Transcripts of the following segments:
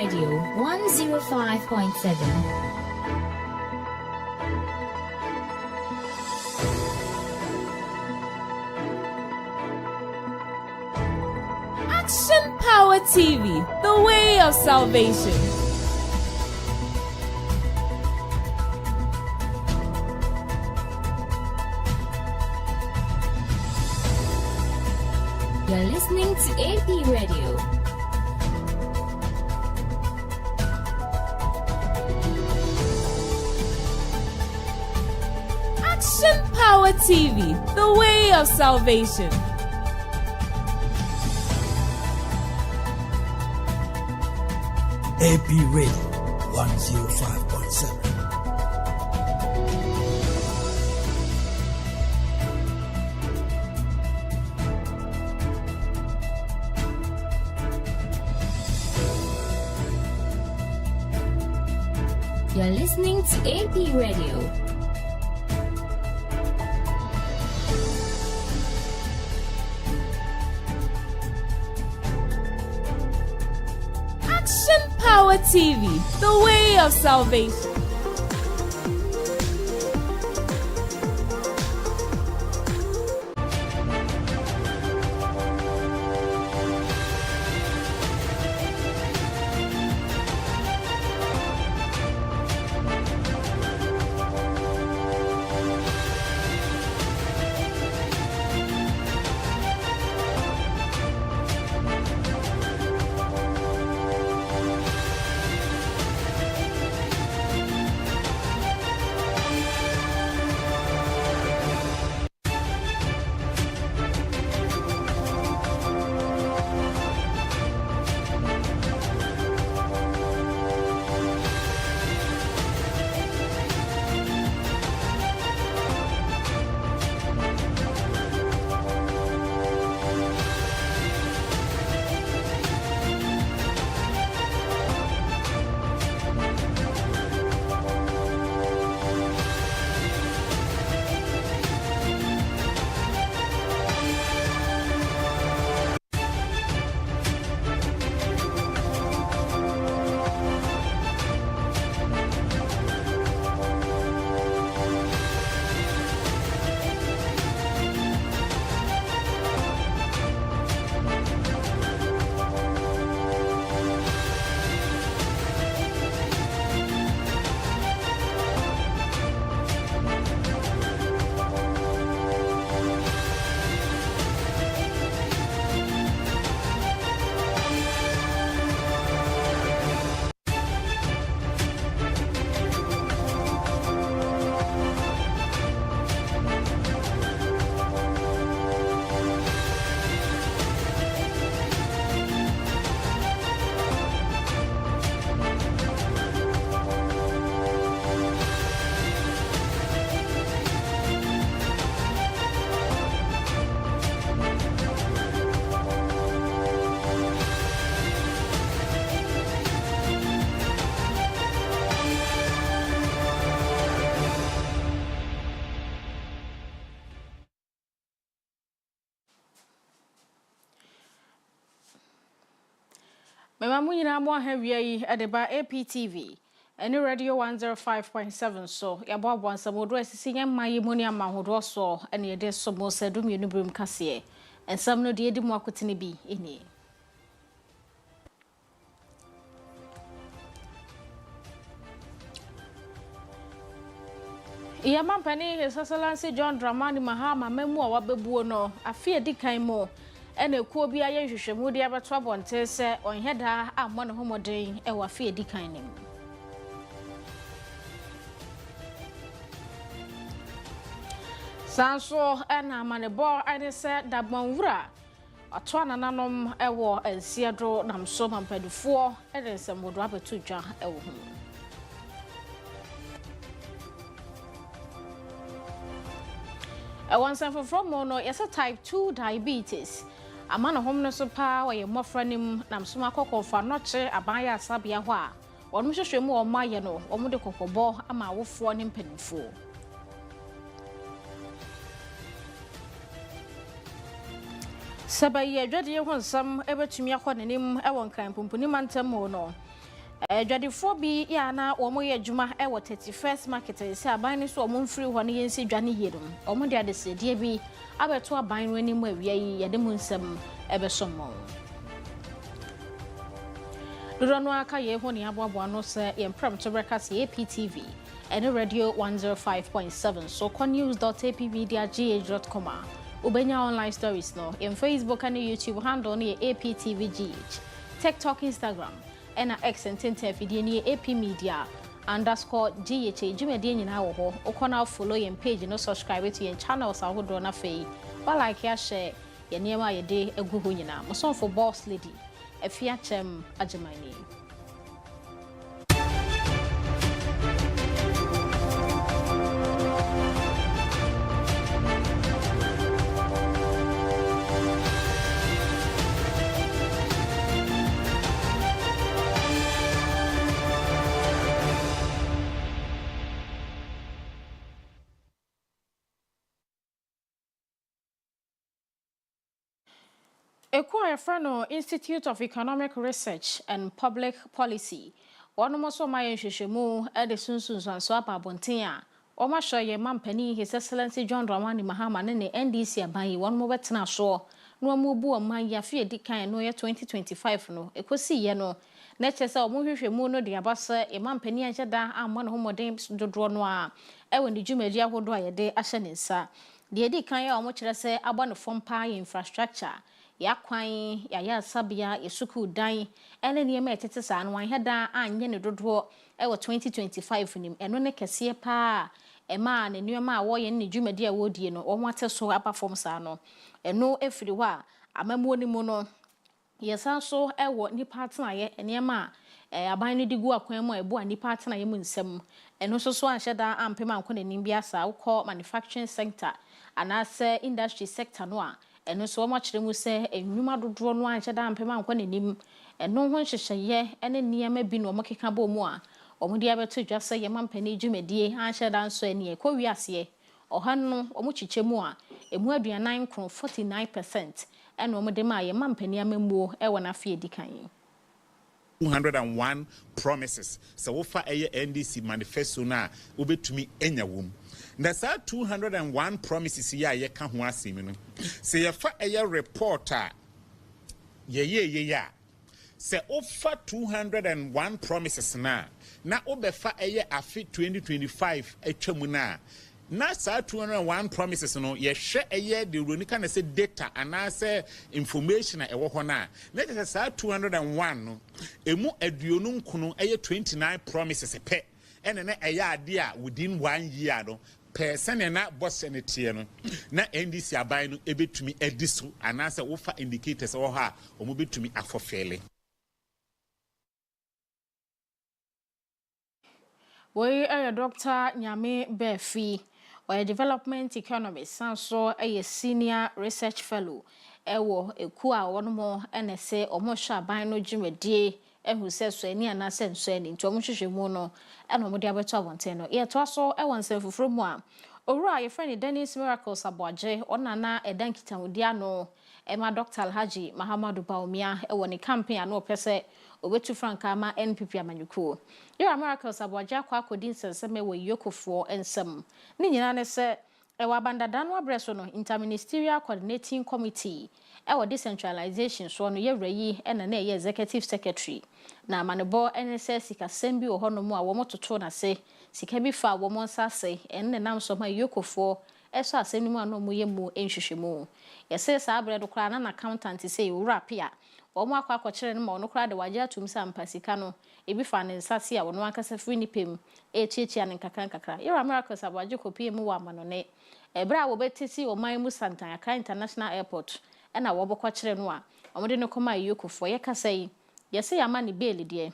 Radio 105.7. Action Power TV, the way of salvation. You're listening to AP Radio. Action Power TV, the way of salvation. AP Radio 105.7. You're listening to AP Radio. Action Power TV, the way of salvation. Mama munyina mo ahawia yi edeba APTV ene radio 105.7 so yabo abonsa modo asisi nyamma yi moni amahodo so ene yede so mo sadum yenu brum kase ensam no de edi mo akotene bi eni Iyama mpani hesasalanse John Dramani Mahama memu a wabebuo no Afia di kan mo ene kuo bia ye hwehwemu de abeto abonte se onheda ammo ne homoden e wa Afia di kan nim Sanso ena manebo ane se dabonwura ato anananom e wo ansiado namso mampadufo ene se modo abeto dwa e wo ho One suffer from mono, yes, a type 2 diabetes. A man of home no super, or your mofranim, Namsuma cocoa for notche, a buyer sabia wa. One Mr. Shemu or Mayano, or Mude cocoa ball, a ma wolf one in penny four. Sabay, dread you want some ever to me upon him, I won't climb Pumpunimantam mono. Dwadifo bi ya na omo ye adwuma e wo 31st market se aban ni so omo mfiri ho ne yensi dwane yedum omo de adesede bi abeto aban no anim awia yi yede mu nsem ebesomo Dodono aka ye ho ne aboabo no se ye mpram to broadcast APTV and radio 105.7 so connews.apmedia.gh.com ubenya online stories no in Facebook and YouTube handle ne APTVGH TikTok Instagram and X and Tentafidi ni APmedia_GH jumedi nyina wo ho ukona follow yen page no subscribe to yen channels ahodo na fei ba like ya share ye niema ye de egu ho nyina mo son for boss lady Afia Kyem Agyemang. Ekwayafrano Institute of Economic Research and Public Policy. One more so my shemu Edison so abontin a Oma show ye mampani His Excellency John Dramani Mahama ne NDC abai one more betena so no mu bu oman ya fie dikan no ye 2025 no ekosi ye no na chese omo hwehwe mu no de abasa e mampani anhyeda amma no homoden dodro no a ewo ne dwumadi ahodo a ye de ahye ne nsa de dikan ya omo kire se aba no fompa infrastructure ya kwan ya sabia yesuku dan ene niema etete sa no anheda anye ne dodo ewo 2025 nim eno ne kese pa ema ne niema a wo ye ne dwumadi a wodie no wo ate so aba fom sa no eno efiri ho a amamuo ni mu no yesa so ewo nipa atena ye niema aban no digu akwan mu ebu a nipa atena ye mu nsem eno so anhyeda ampema anko ne nimbia sa ukọ manufacturing sector anase industry sector no a eno so mo kire mu se enwuma dodo no anhyeda ampema anko ne nim eno ho hyehyeye ene niema bi no mo keka bo mu a omo dia beto dwa se ye mampani dwumadie anhyeda nso ene e ko wiase ohanu omo chiche mu a emu aduanan kron 49% ene omo de ma ye mampani amemmuo e wona Afia dikan 201 promises so wo fa NDC manifesto na obetumi enya wom na sa 201 promises ya ye ka ho asemi no se ye fa report a ye ya se ofa 201 promises na obefa afi 2025 atwamu na sa 201 promises no ye hwe de ronika na se data ana se information a ewo ho na sa 201 no emu aduonu nkono 29 promises pe ene na ade a within 1 year no person na boss ne tie no na NDC aban no ebetumi ediso ana se wo fa indicators wo ha omo betumi afofele we Dr. Nyame Befi or development economist so a senior research fellow ewo ekua one more NSA omo hwa ban no dwumadie ehu se so ani ana se so ani nto omo hwehwe mu no ena omo de abeto abonten no ye to so ewo nsan fufuro mu a owura ye friend Dennis Miracles Aboagye onana edan kitawudi ano ema Dr. Alhaji Mahamadu Baumia ewo ne campaign ano pese obetu franka ma NPP amanyuko your Miracles Aboagye akodi nsenseme wo yokofo ensem ni nyina ne se ewa bandada no abreso no interministerial coordinating committee ewa decentralization so no yewrayi ena na ye executive secretary na manebo NSS sikasembi wo hono mu a wo mototo na se sika bi fa wo monsase enne nam so ma yokofo eso asemi mu ano mu yemu enhwehwemu yese sa abre do kra na accountant say wura pia wo mo akwa akọkire no ma ono kra de waje atum sa mpasika no ebi fa ne nsase a wono akasa firi ni pem echiechia ne nkakra your Miracles Aboagye kopie mu wa manone ebra wo betisi o man mu Santan Accra International Airport ena wo bokọkire no a omode no koma yokofo ye kasai yese ya ma ne bail de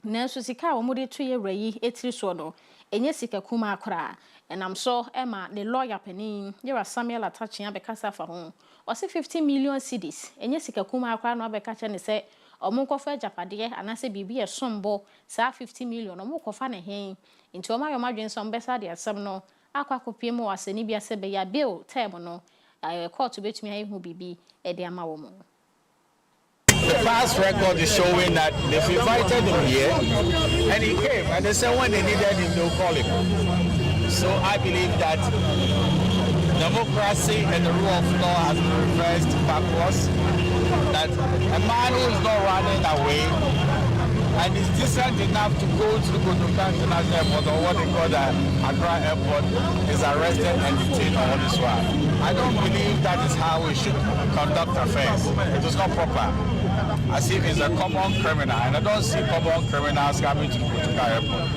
nanso sika wo mode to ye wrayi etiri so no enye sika kuma akra enam so ema ne lawyer panin your Samuel Atachia bekasa fa ho o se 50 million cedis enye sika kuma akra no abeka ne se omunkofa ajapade anase bibi e sombo sa 50 million omunkofa ne hen nti o ma yo madwen so mbesa de asem no akwa kopie mu wasani bia se be ya bill term no court betumi ayi hu bibi e de ama wo mo past record is showing that they've invited him here, and he came, and they said when they needed him, they'll call him. So I believe that democracy and the rule of law has been reversed backwards, that a man who is not running away and is decent enough to go to Kotoka International Airport, or what they call the Accra Airport, is arrested and detained on this one. I don't believe that is how we should conduct affairs. It is not proper. As if he's a common criminal, and I don't see common criminals coming to Kotoka Airport.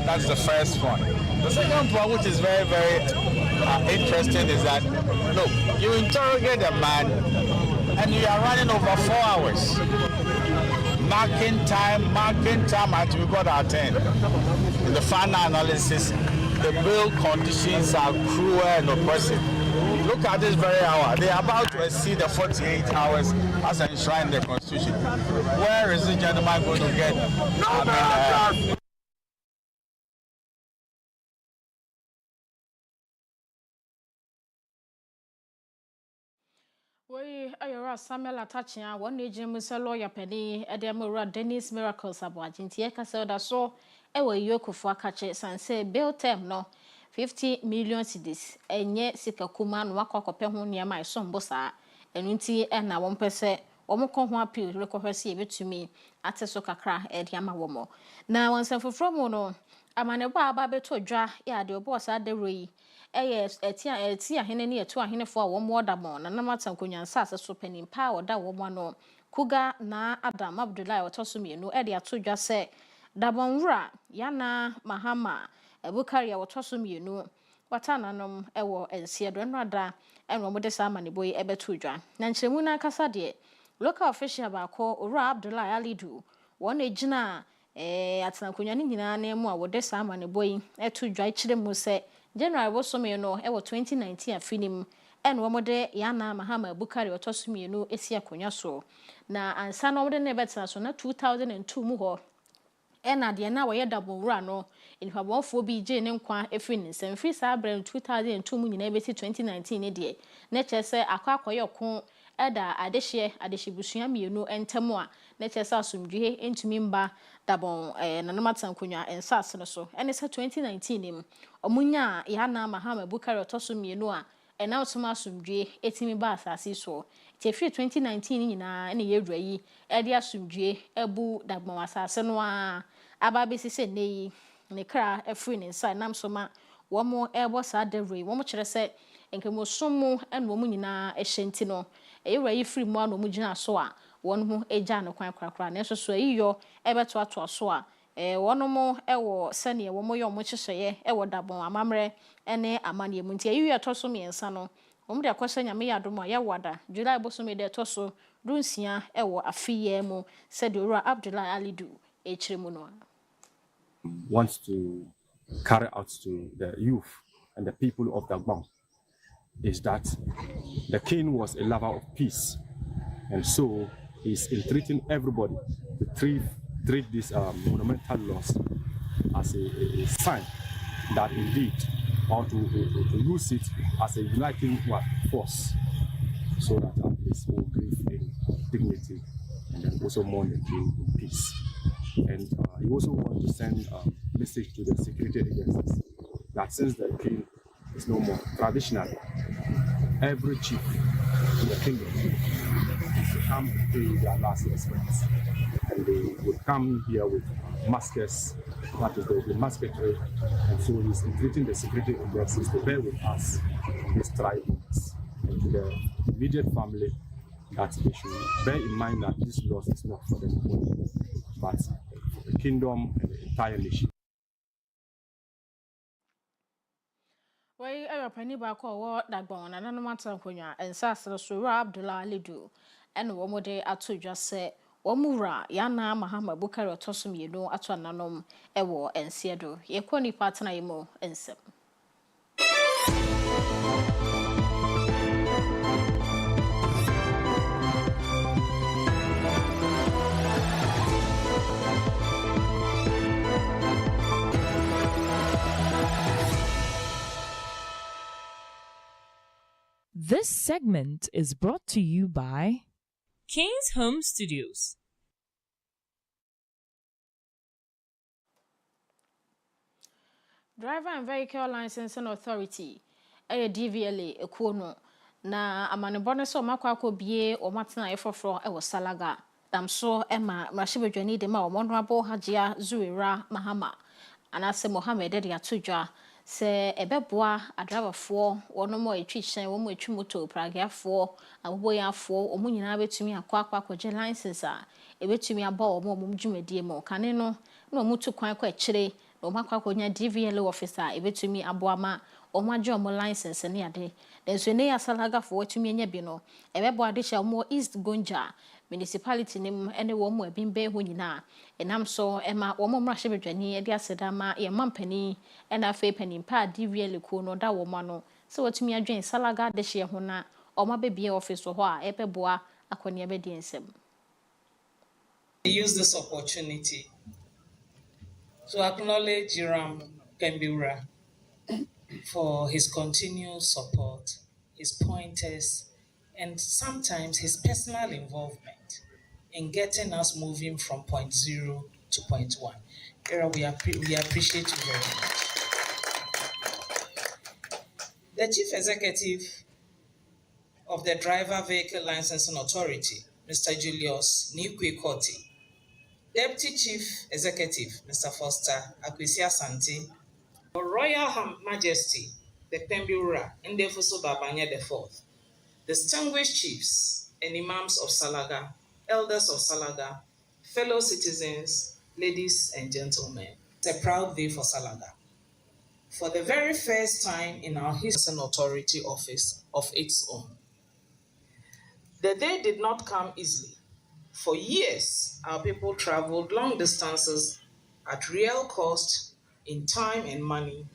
That's the first point. The second point, which is very, very interesting, is that, look, you interrogate a man and you are running over 4 hours. Marking time until we got our turn. In the final analysis, the bail conditions are cruel and oppressive. Look at this very hour. They are about to exceed the 48 hours as enshrined in the Constitution. Where is the gentleman going to get? We ayora Samuel Atachia, one agent Mr. Lawyer Penny, Edemura Dennis Miracles Abwajinti, Caselda so, ewe yoku for catch and say bail term no 50 million cedis, and yet sika kuman wako pehu near my son bossa, and unti and na 1%, omoko ho appeal, recovery to me at a sokakra, Ediama womo. Now, once and for from no, Amaneba babe to dra, ya the boss at the ree. Yes, etia heneni etu ahene fo wo moda mo na namatan konyansa aseso panin pa oda wo mo no kuga na Adam Abdullahi otosumienu e de atodwa se dabonwura yana mahama ebukari otosumienu watananom ewo ensiedo no ada enwo mode sa amaneboyi ebetodwa na nkyeremu na kasa de local official ba ko owura Abdullahi Alidu won ejina atankonya ni nyina na mu a wode sa amaneboyi etodwa ikire mu se General Bosome no ewo 2019 afinim en wo mode yana mahama bukari otosumi no esi akonya so na ansa no mode ne betena so na 2002 mu ho na de na wo ye dabonwura no inhabonfo bi je ne nkwa efiri nsem free sa brand 2002 mu nyina beti 2019 ne de na chese akwakoye ko eda adehye mienu entemu a na chese asumdwe entumi mba dabon nanamatan konwa ensas no so ene sa 2019 nim omunya yana mahama bukari otosumienu a ena otuma asumdwe etimi ba asase so tefi 2019 nyina ene yedwa yi ede asumdwe ebu dabon asase no a aba besise neyi ne kra efiri ne nsa nam so ma womo ebo sa devre womo kire se enkemo somu ene womo nyina ehyenti no ewura yi free mu ano mu gina so a won ho eja no kwan krakra na so eyiyo ebeto ato so a wono mo ewo sane womo yo mo kyehye ewo dabon amamre ene amane mu nti eyiyo to so miensa no womo de akwose nyame yadom a yewada July boso me de to so dunsia ewo Afia mu said owura Abdullahi Alidu echire mu no wants to carry out to the youth and the people of Agyemang is that the king was a lover of peace, and so he's entreating everybody to treat these monumental laws as a sign that indeed, or to use it as a uniting force, so that at least we'll grieve in dignity and then also mourn the king in peace. And he also wants to send a message to the security agencies that since the king is no more, traditionally, every chief in the kingdom is to come and pay their last respects. And they would come here with maskers, that is, there will be musketry. And so he's entreating the security agencies to bear with us in these tribunals. And to the immediate family, that they should bear in mind that this loss is not for them only, but for the kingdom and the entire nation. Wai ayopani ba ko wo dagbon na nanu matan konwa ensasre so owura Abdullahi Alidu ene wo mode atodwa se wo muwura yana mahama bukari otosumienu ato nanom ewo ensiedo ye koni patna yimo ensem. This segment is brought to you by King's Home Studios. Driver and Vehicle Licensing Authority, DVLA, Ekono, na amanebone so makwako bie o matena efofro e wo Salaga. Dam so Emma Mashibejani de ma o Honorable Hajia Zuira Mahama. Anase Mohammed de atudwa se ebeboa adrabafo wono mo etwihyen wo mo etwimoto pragiafo aboboyafo omo nyina betumi akwa akwaje license a ebetumi aba o mo dwumadie mo kane no na omo tu kwan kwa kire na omo akwakonya DVL officer ebetumi aboama omo agye omo license ne ade denso ne ya Salagafo watumi nya bi no ebeboa de hya omo East Gonja municipality nim ene wo mo abimbe ho nyina enam so ema wo mo mrahye bedwani e dia sedama ye mampani ena fe panimpa DVL ko no da wo ma no se watumi adwen Salaga de hye ho na o ma bebie office ho a ebeboa akonia be di ensem. Use this opportunity to acknowledge Hiram Pembiura for his continued support, his pointers, and sometimes his personal involvement in getting us moving from point 0 to point 1. Era, we appreciate you very much. The Chief Executive of the Driver Vehicle Licensing Authority, Mr. Julius Nikwe-Koti, Deputy Chief Executive, Mr. Foster Akwesi Asante, Royal Majesty, the Pembiura Ndefuso Babanya IV, distinguished chiefs and imams of Salaga, elders of Salaga, fellow citizens, ladies and gentlemen. It's a proud day for Salaga. For the very first time in our history, an authority office of its own. The day did not come easily. For years, our people traveled long distances at real cost in time and money.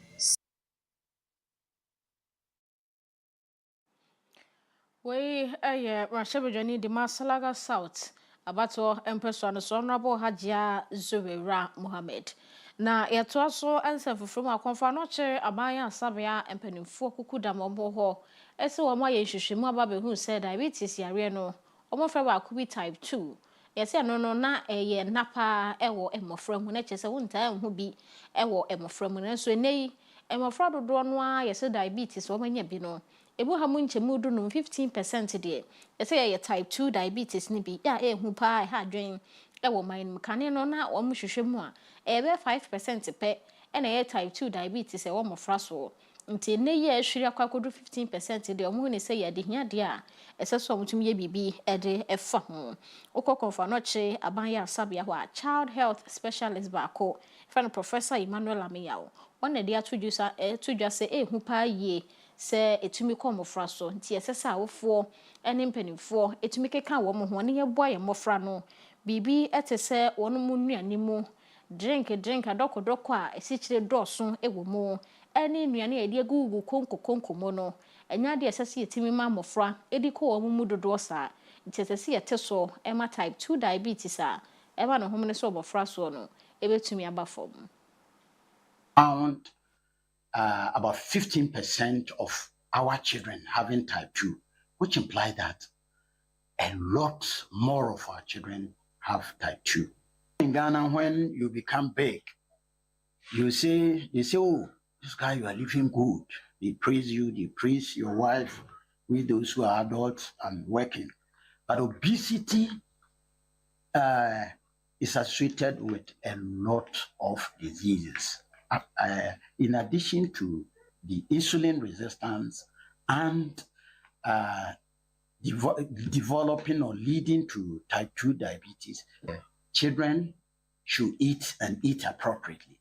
We Rashabejani de Masalaga South abato empeso no Honorable Hajia Zuwera Mohammed. Na yeto so ansa fufuru akonfa no kye abaya asabea empanimfo kukuda mombo ho ese wo ma ye hwehwemu ababehu se diabetes yare no omofra ba akubi type 2 yese no na eye napa ewo emofra mu na kyese wonta ho bi ewo emofra mu na so nei emofra dodo no a yese diabetes wo manya bi no ebu ha mu nchemu du no 15% de yese ye type 2 diabetes ni bi ya ehu pa ha dwen ewo man kane no na wo mu hwehwemu a ebe 5% pe ena ye type 2 diabetes ewo mofra so nti ne ye ahwiri akwakodu 15% de omo ne se ye de hia de a eseso omutum ye bibi ede efa ho okokonfa no che abanya asabia ho a child health specialist ba ko fa no Professor Emmanuel Ameyao wona de atudwa se ehu pa ye se etumi ko mofra so nti esesa awofo ene mpanimfo etumi keka wo mo ho ne ye boa ye mofra no bibi etese wono mu nuane mu drink adoko a esichire doso ewo mu eni nuane edi egugu konko mo no enya de esese etimi ma mofra edi ko wo mu dodo sa nti esese yeteso ema type 2 diabetes a eba no homne so mofra so no ebetumi aba fom. Found about 15% of our children having type 2, which implies that a lot more of our children have type 2. In Ghana, when you become big, they say, oh, this guy, you are living good. They praise you, they praise your wife, with those who are adults and working. But obesity is associated with a lot of diseases. In addition to the insulin resistance and developing or leading to type 2 diabetes, children should eat and eat appropriately.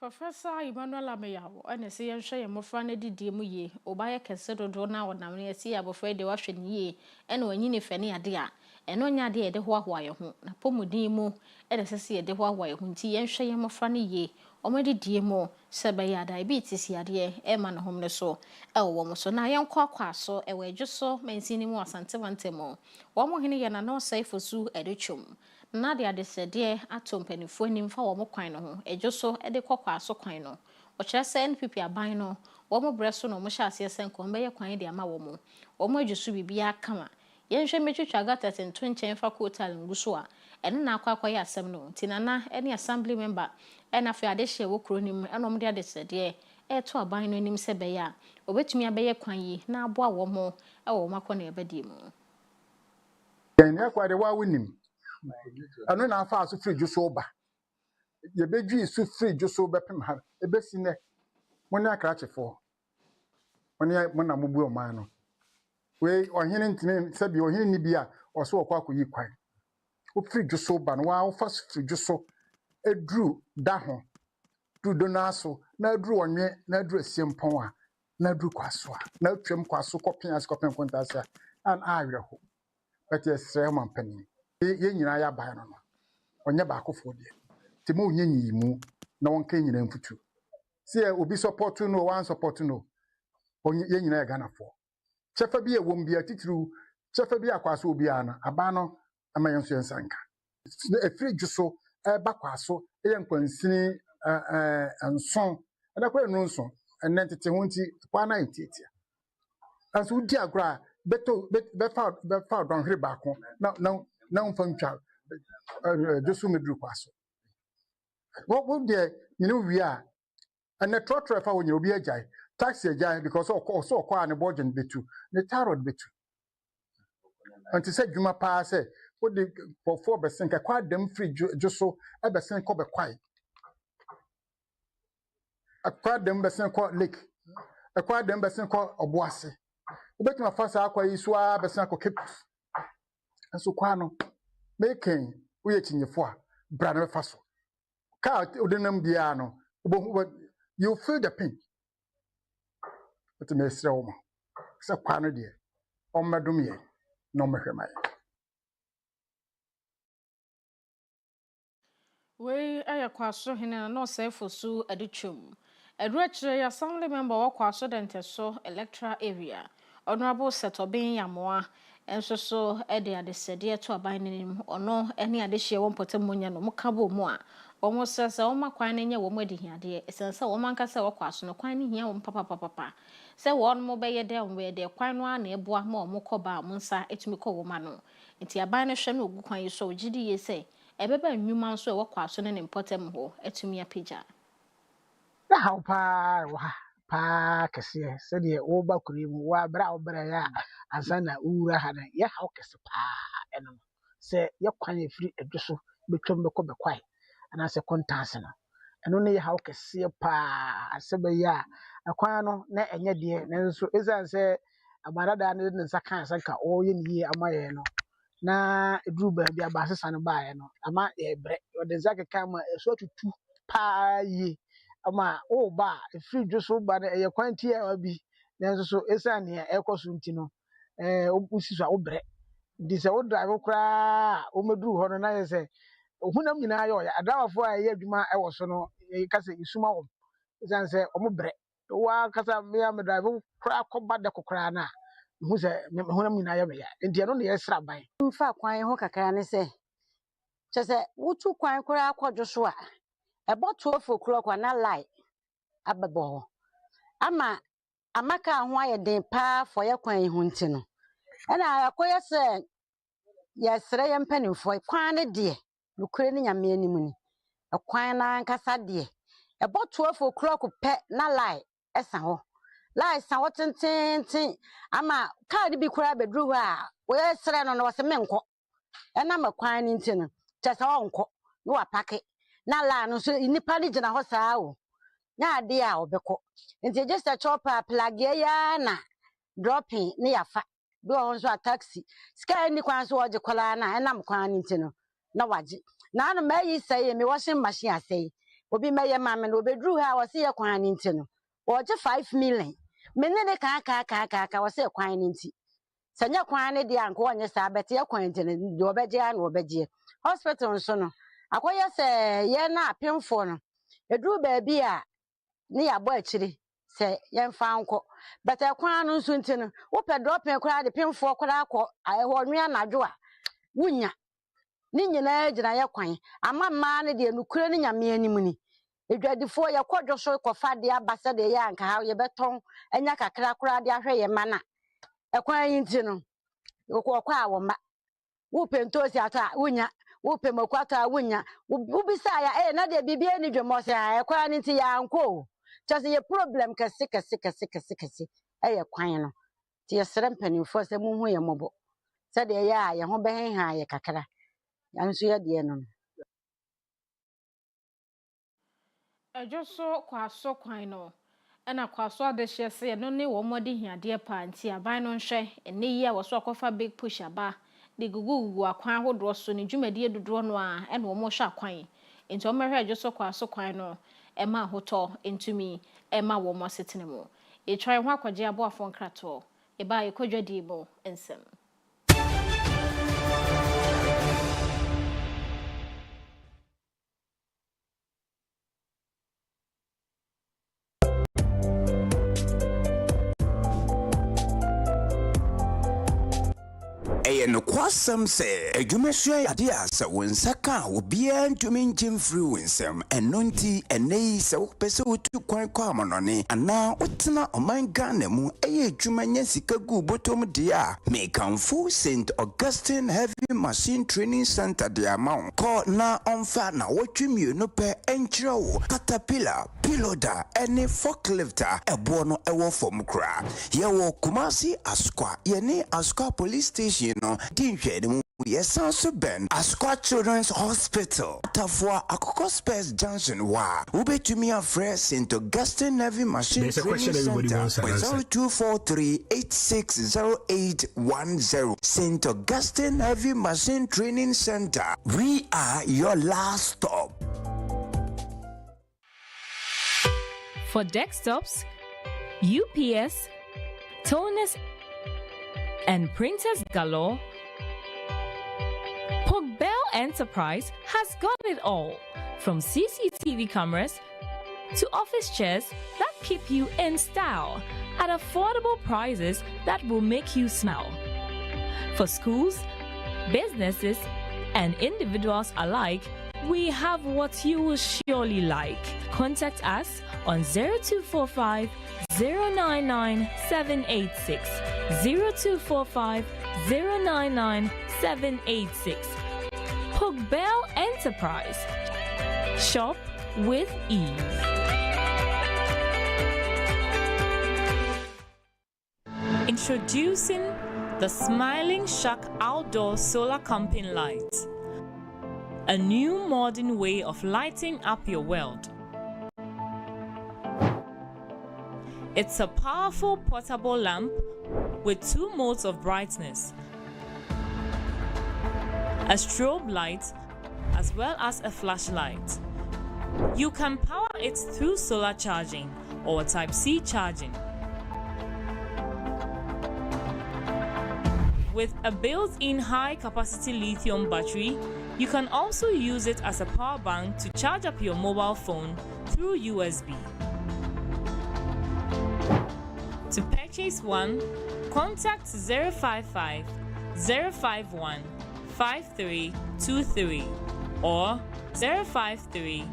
Professor Emmanuel Ameyao ene se yenhwe ye mofra na didie mu ye obaye kese dodo na wonam ne se abofra de wahwe ne ye ene wanyine fene ade a ene onya ade ye de ho ahoa ye ho na pomudin mu ene se ye de ho ahoa ye ho nti yenhwe ye mofra ne ye omedidie mu se be ya diabetes yade e ma no homne so e wo mo so na yenkwa akwa so e we dwoso mansini mu asante wantemo wo mo hene ye na no saifosu edetwum na de adesede atompanifo nimfa wo mo kwan no ho edwoso ede kokwa so kwan no o kire se NPP aban no Omo breso no mo hye ase senko mbe ye kwan de ama wo mo. Omo adwusu bibia kama. Yen hwe metwitwa gata tento nchen fa kotal nguso a ene na akwa ya asem no tinana ene assembly member ena Afia ade hye wo kronim ena omde ade sede to aban no anim se be ya obetumi abeye kwan yi na aboa wo mo e wo makọ na ebedi mu. Yen yakwa de wa wonim anu na afa aso free juso ba ye bedwi su free juso bepem ha ebesi ne moni akrachefo mona mubu o man no we ohene ntine sabi ohene ni bia oso okwa akoyi kwan o free juso ba no wa o fa free juso edru da ho du do na so na edru onwe na edru asiempon a na edru kwaso a na atwem kwaso kopin as kopin kontasa an awerho but yes man panin ye nyina ya ban no onye ba akofo de ti mo nye nyimu na wonka nyina mfutu se obi support no one support no onye ye nyina ya ganafo chefa bi ewom bi atitru chefa bi akwaso obi ana aba no amayenso ensanka efiri juso ba kwaso ye nkwansini anson ana kwa enu nson enentete hunti kwa na entitia aso di agora beto befa don hire ba ko na mfa ntwa juso medru kwaso what there you know we are and the trotro fa wonye obi ajai taxi ajai because so kwa ne budget betu ne tarot betu anti say dwuma pa say what the for 4% ka kwa dem free juso e be sen ko be kwai akwa dem be sen ko lake akwa dem be sen ko oboase obetuma fa sa akwa yi so a be sen ko keep enso kwa no making we chinyefo a bra na fa so ka odinam bia no you feel the pain but me sre wo mo se kwa no de o medum ye no mehwemai We ayakwaso hene no sefo su aditwum edruachire ya assembly member wakwaso denteso electoral area honorable setobin yamoa enso so ede adesede to aban nim ono ene adehye won potemonya no mukabo mu a omo sesa o makwan nya wo madi hiade esensa wo mankasa wakwaso no kwan ne hia wo papa se won mo beye de we de kwan no na eboa ma o mokoba munsa etumi ko wo ma no enti aban ne hwe no ogu kwan yi so gidi ye se ebeba nnwuma nso e wakwaso ne potem ho etumi apija na how pa kese se de wo ba kuri mu wa bra wo bra ya asana ura ha na ya how kese pa eno se ye kwan e free eduso betwom be ko be kwai ana se kontanse no eno ne ya how kese pa se be ya akwan no na enye de na nso ezan se amarada ne nsa kan sanka o ye ni amaye no na eduru ba bia ba sesa no ba ye no ama e bre o de zaka kan ma so tutu pa yi ama o ba free juso ba na e kwanti e bi na nso so esa ne e koso nti no o siso o bre di se o drive kra o meduru ho no na ye se ohunam nyina ya adawafo a ye adwuma e wo so no e ka se isuma wo esa se o mo bre wa kasa me ya me drive kra ko ba de kokra na hu se honam nyina ya me ya enti no ne yesra ban mfa kwan ho kakra ne se chese wutu kwan kura akwadwo so a eboto ofokro kwa na lai abebo ama amaka ho ayeden pa for ye kwan hu nti no na akoye se yesre ye mpanimfo kwan ne de nukure ne nyame anim ni kwan na nkasa de eboto ofokro ko pe na lai esa ho lai sa wotenten ama card bi kura bedru ho a wo yesre no no wose menko ena makwan ni nti no chese wonko no wapake na la no so nipa ni gina ho saa o na ade a obeko nti just a chopper plug ya na dropping ne yafa bi won so a taxi sky ni kwan so oje kola na ena makwan ni nti no na waje na no mayi sai me washing machine asai obi meye mame no obedru ha wose ye kwan ni nti no oje 5 million me ne ne ka wose kwan ni nti sanya kwan ne de anko onye sa bete ye kwan nti ne do obeje na obeje hospital nso no akoye se ye na apemfo no edru ba bi a ne ya bo akiri se ye mfa anko bete kwan no nso nti no wo pe drop kra de pemfo kra akọ ho nwia nadwo a wunya ni nyina gina ye kwan ama ma ne de nukure ne nyame anim ni Edwadifo ye kwadwo so kofa de abasa de ye anka ha ye beton enya kakra kra de ahwe ye mana ekwan yi nti no okwa awo ma wo pentosi ata wonya wo pemakwata wonya wo bisa ya na de bibie ni dwemo se ekwan ni nti ya anko just ye problem kase ye kwan no ti ye sere mpanimfo se mu hu ye mobo se de ye a ye ho behen ha ye kakra yanso ye de no Ejoso kwaso kwan no ena kwaso adehye se no ne wo modi hiade pa nti aban no nhwe ene yi a wo so akofa big push aba de gugugu akwan hodo so ne dwumadi dodo no a ena wo mo hwa kwan nti o mehwe ejoso kwaso kwan no ema hoto ntumi ema wo mo setene mo e try ho akwaje abo afon krato e ba e kodwadi mo ensem. No kwasam say adwumasua ade a se wonsaka obi antumi ngem free wonsam enonti enei se wopese wotu kwan kwa amonone ana wotena omanga na mu adwumanya sika gu botom de a mekanfo St Augustine Heavy Machine Training Center de amount call na onfa na wotwemienu pe enkyerɛwo caterpillar piloda any forklifter ebo no ewo fom kra ye wo Kumasi Askwa ye ne Askwa police station no dinhwɛ yes, also Ben Askwa Children's Hospital Tafua Akoko Space Junction wa ube to me a fresh St. Augustine Heavy Machine Training Center 0243860810 St. Augustine Heavy Machine Training Center. We are your last stop. For desktops, UPS, toners, and printers galore, Bell Enterprise has got it all, from CCTV cameras to office chairs that keep you in style at affordable prices that will make you smile. For schools, businesses, and individuals alike, we have what you will surely like. Contact us on 0245 099 786, 0245 099 786. Bell Enterprise. Shop with ease. Introducing the Smiling Shack Outdoor Solar Camping Light. A new modern way of lighting up your world. It's a powerful portable lamp with 2 modes of brightness, a strobe light, as well as a flashlight. You can power it through solar charging or Type-C charging. With a built-in high-capacity lithium battery, you can also use it as a power bank to charge up your mobile phone through USB. To purchase one, contact 055 051 5323 or 053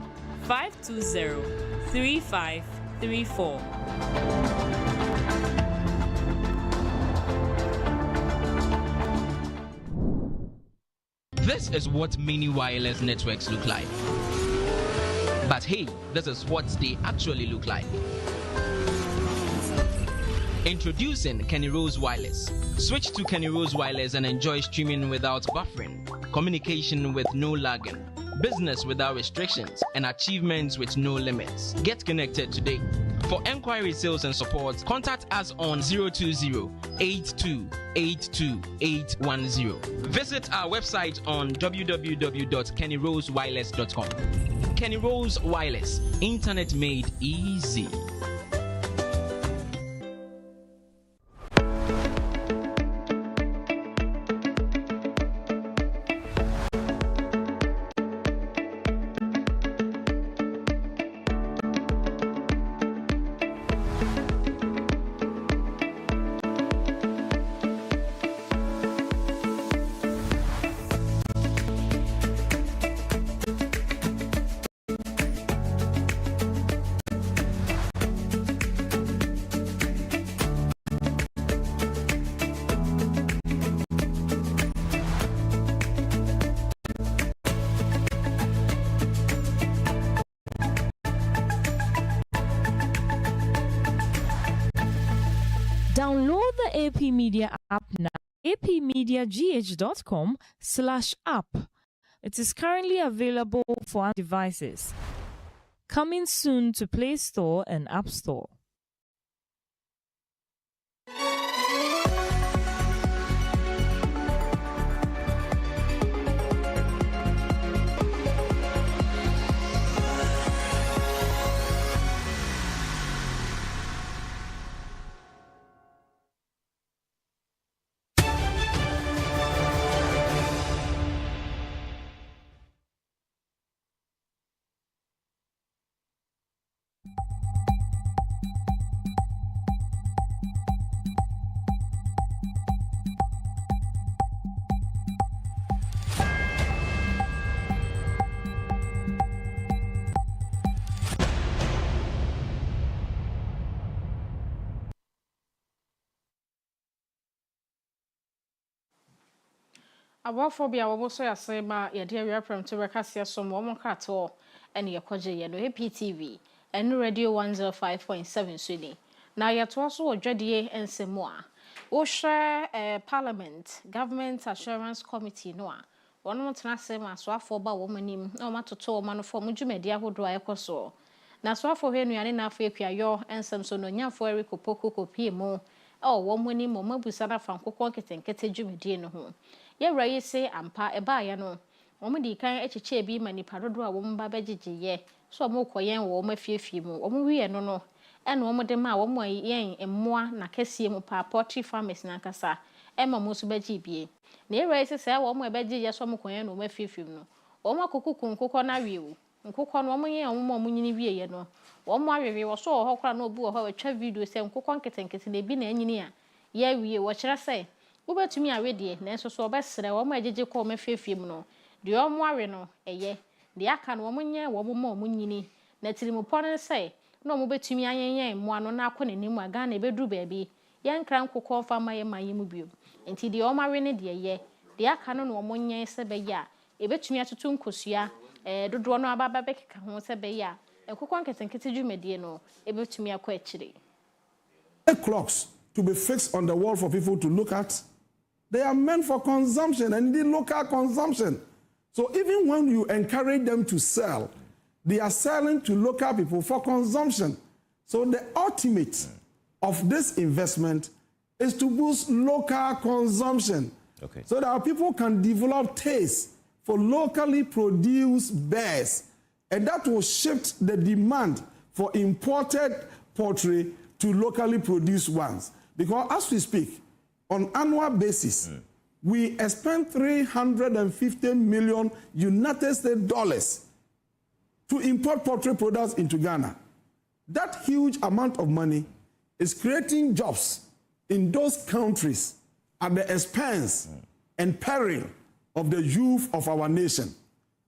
520 3534. This is what mini wireless networks look like. But hey, this is what they actually look like. Introducing Kenny Rose Wireless. Switch to Kenny Rose Wireless and enjoy streaming without buffering, communication with no lagging, business without restrictions, and achievements with no limits. Get connected today. For enquiry, sales, and support, contact us on 020-8282-810. Visit our website on www.kennyrosewireless.com. Kenny Rose Wireless, internet made easy. Download the AP Media app now. apmediagh.com/app. It is currently available for devices. Coming soon to Play Store and App Store. Awaphobia woso ya sema ya dia wi apram to rekasi asom wo monkrato ene yekoje ye no APTV ene radio 105.7 suni na yeto so odwade ensemo a wo hwe parliament government assurance committee no a wono tena sema so afoba wo manim na wo matoto wo manofo mudwumadi ahodo a yekoso na so afo hwe nuane na afo akuayo ensem so no nyafo erikopoko kopie mu wo manim mo mabusa na fankokon ketenkete dwumadi no ho yewra yi se ampa eba ya no omudi kan echiche bi manipa dodo a wo mba begigiye so mo koyen wo mafiefie mu omo wiye no no ene omode ma wo mo yen emmoa na kasie mu pa poultry farmers na kasa ema mo so begibie na yewra yi se wo mo begigiye so mo koyen no mafiefie mu no wo mo kokuku nkokọ na wiewu nkokọ no mo yen omo mo nyini wiye no wo mo awewe wo so ho kra na obu ho wetwa video se nkokọ nketenkete na bi na anyini a ye wie wo kira se ubetumi awedie na enso so obesere wo ma agege ko mafefie mu no de o mo awe no eye de aka no wo nye wo mo mo nyini na tirimu pon se na mo betumi ayenyen mo ano na akọ nanim aga na ebeduru baabi yenkra nkokọ fa maye maye mu biom enti de o ma awe ne de eye de aka no wo mo nye se be ya ebetumi atutu nkosua dodo no ababa bekeka ho se be ya nkokọ nketenkete dwumedie no ebetumi akọ akire clocks to be fixed on the wall for people to look at. They are meant for consumption and indeed local consumption. So even when you encourage them to sell, they are selling to local people for consumption. So the ultimate of this investment is to boost local consumption. Okay. So that our people can develop taste for locally produced bears. And that will shift the demand for imported poultry to locally produced ones. Because as we speak, on annual basis, we spend $350 million United States dollars to import poultry products into Ghana. That huge amount of money is creating jobs in those countries at the expense and peril of the youth of our nation.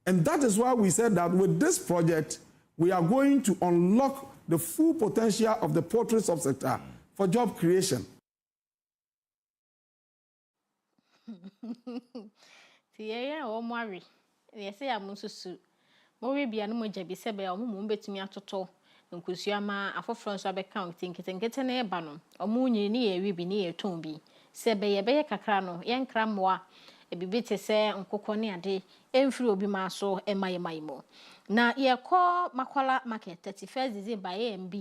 And that is why we said that with this project, we are going to unlock the full potential of the poultry subsector for job creation. Tiye o mo awe yesi ya mususu mo we bia no mo jabi sebe o mo betumi atoto nkusua ma afoforo nso abeka nketenkete na eba no o mo nyini ni ye wi bi ni ye ton bi sebe ye be kakra no ye nkra moa ebibite se nkokọ ne ade emfiri obi ma so emaimo na ye ko makwala market 31st December AMB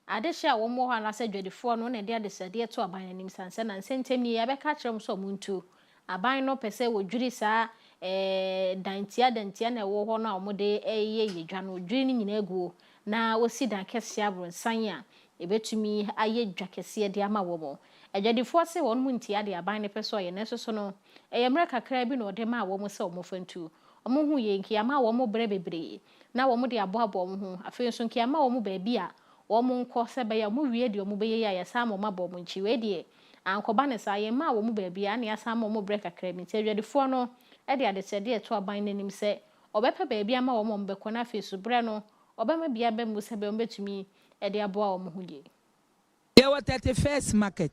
adehia wo mo ho na se dwadefo no na de adesade to aban anim sanse na nsentem ni ye be ka kire so muntu aban no pese wodwiri saa dantia na wo ho na omode eye yedwa no odwiri ni nyina aguo na wosi dan kese abronsan a ebetumi aye dwa kese de ama wo mo adwadefo se won mu ntia de aban ne pese oye na so no eyemre kakra bi na ode ma wo mo se wo fantu omo hu ye nkia ma wo mo bre bebre na wo mo de aboabo wo ho afi so nkia ma wo mo ba bi a wo mo nko se be ya mo wie de wo mo be ye ya sa mo mabo mo nchi we de ankoba ne sa ye ma wo mu baabi a ne asa ma mo break akra mi tedwadefo no e de adesede eto aban nanim se obepa baabi ama wo mo mbekọ na fesu bre no obema bia be mu se be ombetumi e de aboa wo mo huye ye wa 31st market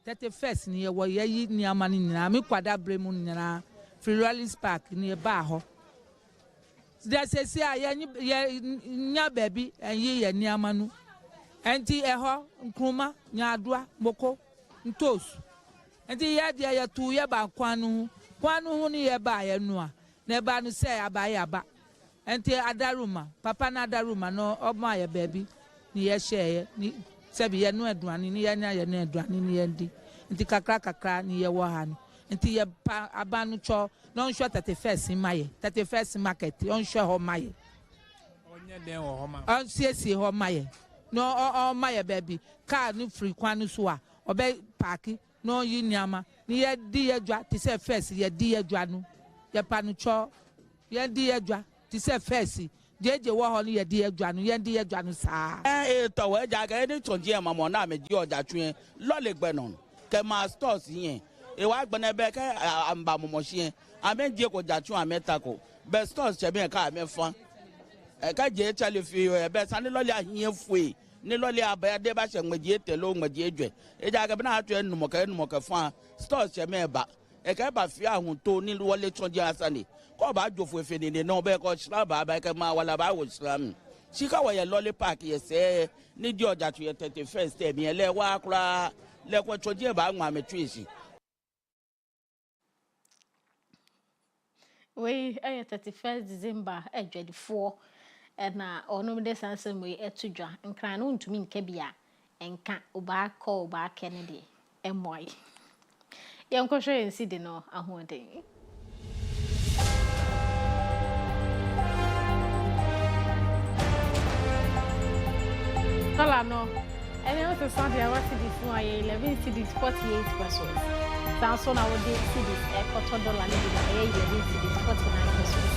31st ni ye wo yi ni amani nyina me kwada bre mu nyina free rallies park ni ba ho there say a ye nya baabi enyi ye ni amanu enti eho nkruma nya adoa moko ntos nti ya dia ya tu ya ba kwanu hu ni ya ba ya nua na ba no say aba nti adaruma papa na adaruma no omo ya baby ni ya share ni sebi ya no aduane ni ya nya ya no aduane ni ya ndi nti kakra ni ya wo ha no nti ya pa abanu cho no nhwe 31st maye 31st market on hwe ho maye onye den wo ho ma on siesie ho maye no maye baby car ni free kwanu so a obe park no yi nyama ni ya di ya dwa ti se first ya di ya dwa no ya pa no cho ya di ya dwa ti se first jeje wo ho ni ya di ya dwa no ya di ya dwa no sa to we ja ga ni tonje ma mo na me ji oja twen lo le gbe non ke ma stores yen e wa gbona be ke amba mo hie amenje ko ja twen ameta ko be stores che be ka me fa e ka je chale fi e be san lo le ahie fue ni lo le aba de ba che ngmeje telo ngmeje dwe e ja ga na atwe nu mo ka fa stores che me ba e ka ba fi ahun to ni wo le tonje asani ko ba jofo efe ni no be ko sra ba ke ma wala ba wo sram sika wa ye lolly park ye se ni di oja to ye 31st e mi ele wa kura le ko tonje ba nwa me twisi we 31st December edwedifo na ono de sansem we etudwa nkran no ntumi nka bia enka oba call oba kennedy emoy yankosho yensi de no ahoden Hola no ene o se Sunday I want this one 11 cedis 48 pesos Samson I would cedis $1 ni bi 11 cedis 49 pesos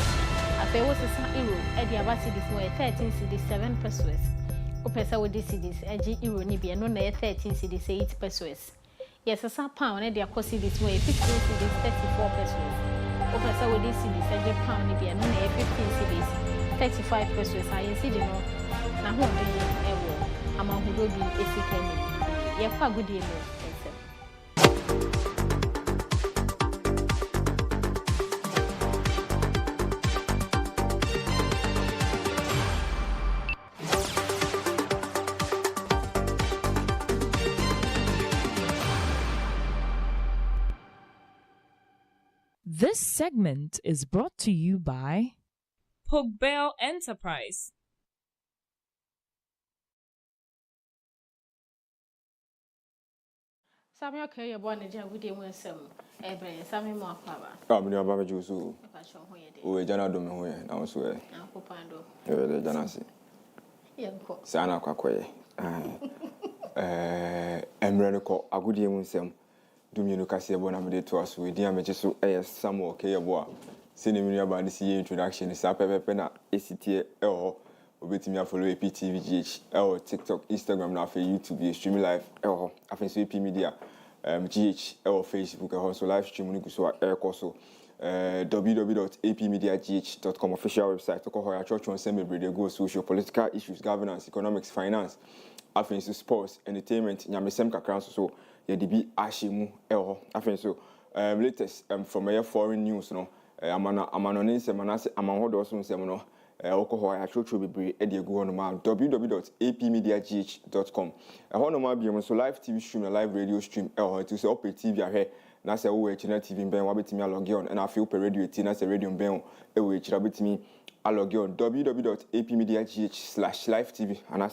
Afa wo se san euro e dia ba cedis no 13 cedis 7 pesos o pesa wo di cedis eji euro ni bi no na 13 cedis 8 pesos Yes sa pound e dia ko cedis no 15 cedis 34 pesos o pesa wo di cedis eji pound ni bi no na 15 cedis 35 pesos ayi cedi no na ho de ewo amahudo bi esika ni ye kwa godie no ensem This segment is brought to you by Pogbell Enterprise. Sami okay ye born eja gudie mu ensem ebe sami mo akwaba me aba me jusu o e jana do me ho ye na so e akopando e jana si yenko sana kwakoye emre ne ko agudie mu nsem dumye no kase ye bo na me de to aso e dia me so e sam okay ye bo a se ne minu aba ne si ye introduction sa pepepe na esitie e ho obetimi follow APTVGH TikTok, Instagram na for YouTube, stream live afin so AP Media GH Facebook so live stream ni so so www.apmediagh.com official website to call church on semi brede go social political issues, governance, economics, finance, afin so sports, entertainment, nyamesem kakran so ye dibi ahemu afin so latest from a foreign news no amano ne nsem na se amanhodo so nsem no alcohol actually be edi go on ma www.apmediagh.com no ma bi so live TV stream and live radio stream to say open TV ahwe na say wo channel TV ben wa betimi log on and afio per radio t na say radio ben e wo chira betimi log on www.apmediagh/live TV and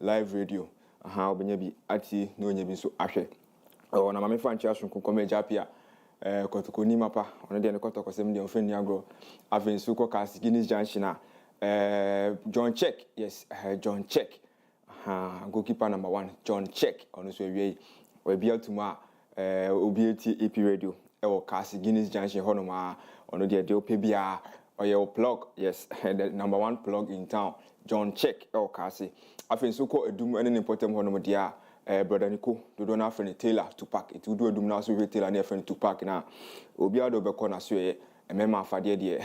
/live radio obenya bi ati no nya bi so ahwe na ma me fa ncha so kokoma japia kotoko ni mapa ono de ne kotoko sem de ofeni agro avensu ko kas Guinness Junction John Check yes John Check goalkeeper number 1 John Check ono so wie we bia tuma obieti AP radio e wo kas Guinness Junction hono ma ono de ope bia oye plug yes the number 1 plug in town John Check e wo kas avensu ko edum ene important hono mo dia brother Nico do na friend Taylor to pack it do edum na so Taylor na friend to pack na obi ado be ko na so e mema afade de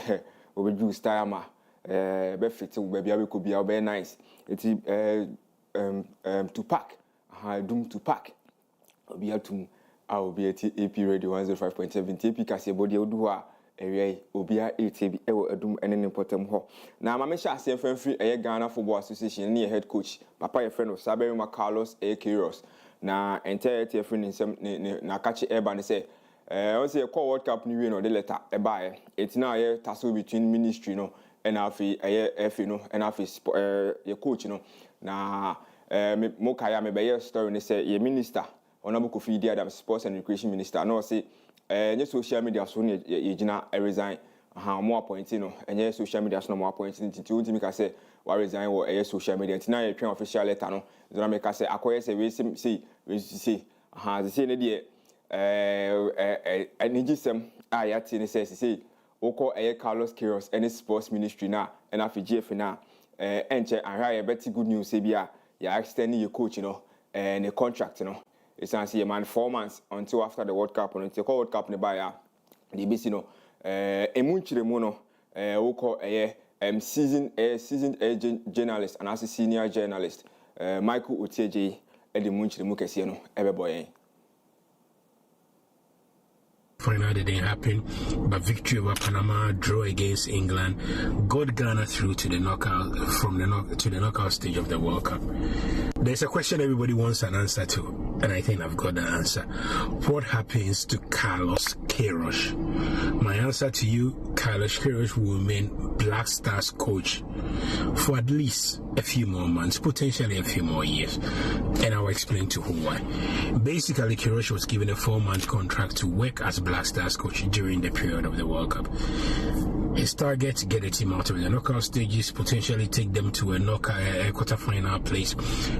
obi ju style ma be fit be bia be ko bia be nice it to pack dum to pack obi atum obi ati AP radio 105.7 TP kase body odu a ewei obi a ATB ewo edum ene important ho na ma me sha ase free Ghana Football Association ne head coach papa your friend of Saberi Carlos A. Kairos na entire free na catch eba ne say I say call World Cup ni no the letter eba it's now a tussle between ministry no and afi FA no and afi your coach no na mo kaya me be story ne say your minister Honorable Kofi Adam sports and recreation minister no say any social media so ye gina resign more appointing no any social media so more appointing nti unti me ka say wa resign wo social media nti na ye twen official letter no zona me ka say akoye say we say say ne de anigisem a yati ne say woko Carlos Queiroz any sports ministry na and afi GF na enche ahwa ye beti good news say bia ya extend your coach no and a contract no it's a man 4 months until after the World Cup until the World Cup ne ba ya the bisi no emunchire mu no woko seasoned journalist and as a senior journalist Michael Otieje e de munchire mu kese no ebeboyen. Final didn't happen, but victory over Panama, draw against England, got Ghana through to the knockout to the knockout stage of the World Cup. There's a question everybody wants an answer to, and I think I've got the answer. What happens to Carlos Queiroz? My answer to you, Carlos Queiroz will remain Black Stars coach for at least a few more months, potentially a few more years, and I'll explain to who why. Basically, Queiroz was given a 4-month contract to work as Black Stars coach during the period of the World Cup. His target to get the team out of the knockout stages, potentially take them to a quarter-final place.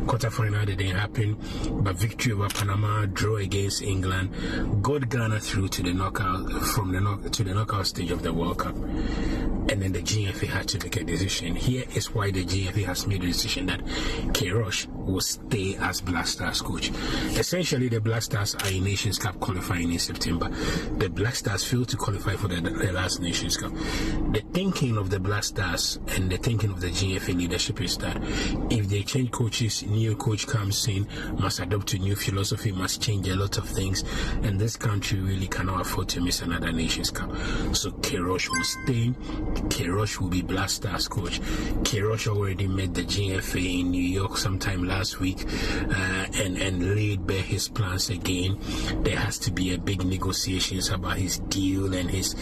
Quarter-final didn't happen, but victory over Panama, draw against England, got Ghana through to the knockout to the knockout stage of the World Cup. And then the GFA had to make a decision. Here is why the GFA has made a decision that Queiroz will stay as Black Stars coach. Essentially, the Black Stars are in Nations Cup qualifying in September. The Black Stars failed to qualify for the last Nations Cup. The thinking of the Black Stars and the thinking of the GFA leadership is that if they change coaches, new coach comes in, must adopt a new philosophy, must change a lot of things, and this country really cannot afford to miss another Nations Cup. So Queiroz will stay. Queiroz will be Black Stars coach. Queiroz already met the GFA in New York sometime last week and laid bare his plans again. There has to be a big negotiations about his deal and his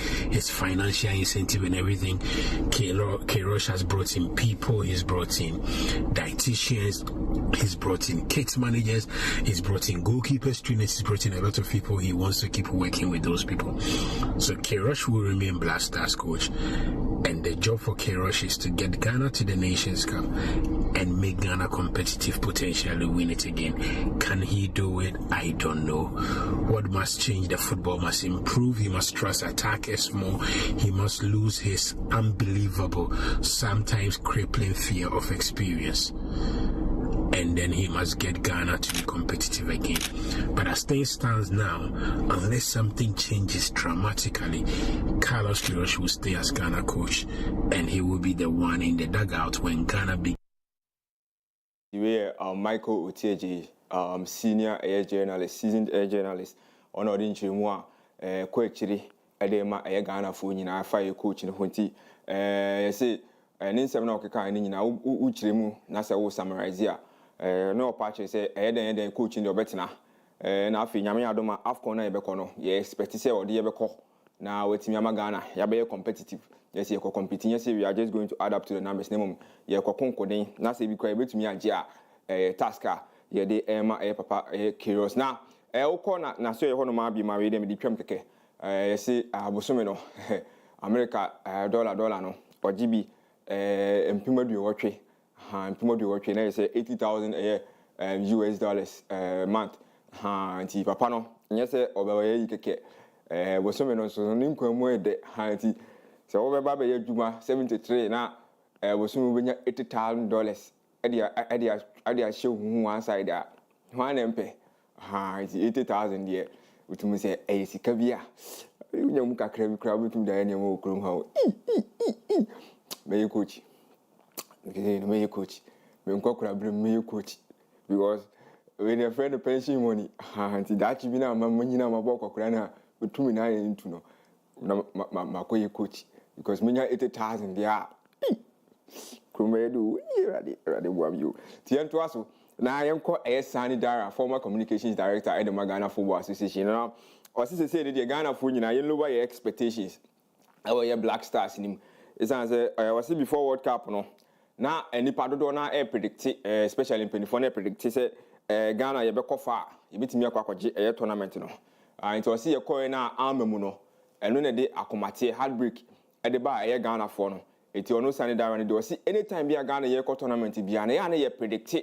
financial incentive and everything. Queiroz has brought in people, he's brought in dietitians, he's brought in kids managers, he's brought in goalkeepers, trainers, he's brought in a lot of people. He wants to keep working with those people. So Queiroz will remain Black Stars coach. And the job for Queiroz is to get Ghana to the Nations Cup and make Ghana competitive, potentially win it again. Can he do it? I don't know. What must change? The football must improve. He must trust attackers more. He must lose his unbelievable, sometimes crippling fear of experience. And then he must get Ghana to be competitive again. But as things stands now, unless something changes dramatically, Carlos Queiroz will stay as Ghana coach, and he will be the one in the dugout when Ghana begins. Michael Otieje, senior air journalist, seasoned air journalist, on Audience Moa, Coachiri, Edema, Air Ghana for Nina, fire coach in Hunti. Say, and in 7 o'clock, in Uchrimu, Nasa will summarize here. No patch say then coach in your betina. Na fi nyame adoma afcon na yebeko no ye expect say odi yebeko na wetimi amagana ya be competitive. Yes, you competing. Yes, we are just going to add up to the numbers. Name ye konkodin na say be kwa betumi age a tasker ye de ema papa Queiroz na ukọ na so ye ho no ma bi ma we dem di twam keke say abosome no America dollar no ogibi empimadu wotwe empimadu wotwe na say 80,000 a year US dollars month anti papa no nye say obawe yi keke bosome no so ni nkwamu ede anti so obeba be adwuma 73 na bosome benya $80,000 ade show hu one side a one empe anti 80,000 there utumu say sika bia unyamu kakra bi kra butum da ne mo okrom ha me coach me coach me nkokura bre me coach because when your friend pension money anti that bi na manyina mabọ kokura na utumi na yin tu no ma koyi coach because menya 80,000 there krumedu rade boam you tiento aso na yɛnkɔ ɛyɛ Sani Dara former communications director at the Ghana Football Association na ɔsi say the Ghana fo nyina yɛn lower your expectations ɛwɔ yɛ Black Stars nim esan sɛ ɔsi before World Cup no na nipa dodo na predict especially mpanyinfoɔ na predict sɛ Ghana yɛbɛkɔ fa yɛbɛtumi akɔ akɔgye ɛyɛ tournament no nti ɔsi yɛkɔɛ na amamu no ɛno na de akomate heartbreak ɛde ba ɛyɛ Ghana fo no eti ɔno Sani Dara no de ɔsi anytime bi a Ghana yɛkɔ tournament bi a na yɛ predict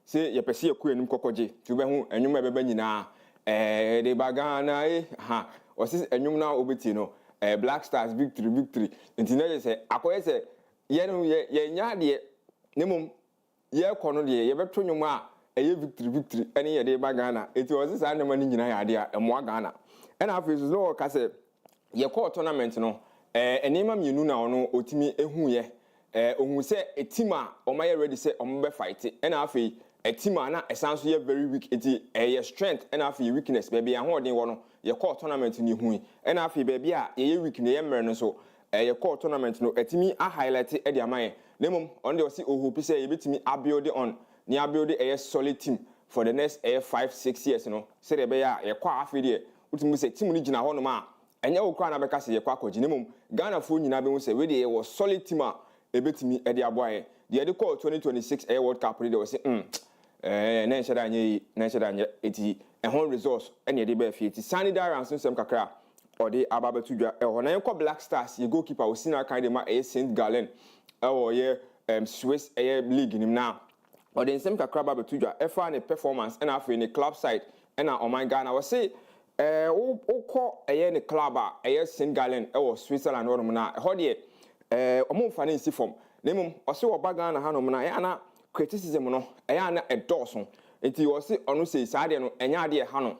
sɛ yɛpɛsɛ yɛkɔ anim kɔkɔgye tu bɛho ɛnwom ɛbɛbɛ nyinaa de ba Ghana ɔsi ɛnwom na obeti no Black Stars victory nti na yɛ sɛ akɔyɛ sɛ yɛ nya deɛ nemom yɛkɔ no deɛ yɛbɛto nwom a ɛyɛ victory ɛne yɛ de ba Ghana eti ɔsi saa nnɛma no nyinaa yɛ ade a ɛmoa Ghana ɛna afei so no ɔka sɛ yɛkɔ tournament no ɛnneɛma mmienu na ɔno otimi ehu yɛ ohun sɛ a team a ɔma yɛ ready sɛ ɔmo bɛ fight ɛna afei a team a na ɛsan so yɛ very weak eti ɛyɛ strength ɛna afei weakness baabi ahoɔden wɔ no yɛkɔ tournament ni hu ɛna afei baabi a yɛyɛ weak na yɛ mmerɛ no so yɛkɔ tournament no ɛtimi a highlight ɛde ama yɛ nemom ɔno de ɔsi ohope sɛ yɛbɛtumi abuild on ne abuild ɛyɛ solid team for the next 5-6 years no sɛ de bɛyɛ a yɛkɔ afei deɛ wotumi sɛ team no gyina hɔ nom a ɛnyɛ wo kra na bɛka sɛ yɛkɔ akɔgye nemom Ghana fo nyinaa bɛhu sɛ we de yɛwɔ solid team a ebetimi ɛde aboa yɛ deɛ de call 2026 ɛyɛ World Cup de ɔsi na nhyɛ da nyɛ eti ɛho results ɛne de bɛɛ fie eti Sani Dara nso nsɛm kakra ɔde aba bɛto dwa ɛhɔ na yɛkɔ Black Stars yɛ goalkeeper osina kan de ma ɛyɛ St Gallen ɛwɔ yɛ Swiss ɛyɛ league nim na ɔde nsɛm kakra aba bɛto dwa ɛfa ne performance ɛna afei ne club side ɛna ɔman Ghana wɔsi wokɔ ɛyɛ ne club a ɛyɛ St Gallen ɛwɔ Switzerland hɔ nom na ɛhɔ deɛ ɔmo mfa ne nsi fam na mmom ɔse ɔba Ghana ha nom na ɛyɛ ana criticism no ɛyɛ ana ɛdɔɔso nti ɔse ɔno sɛ saa deɛ no ɛnyɛ adeɛ ha no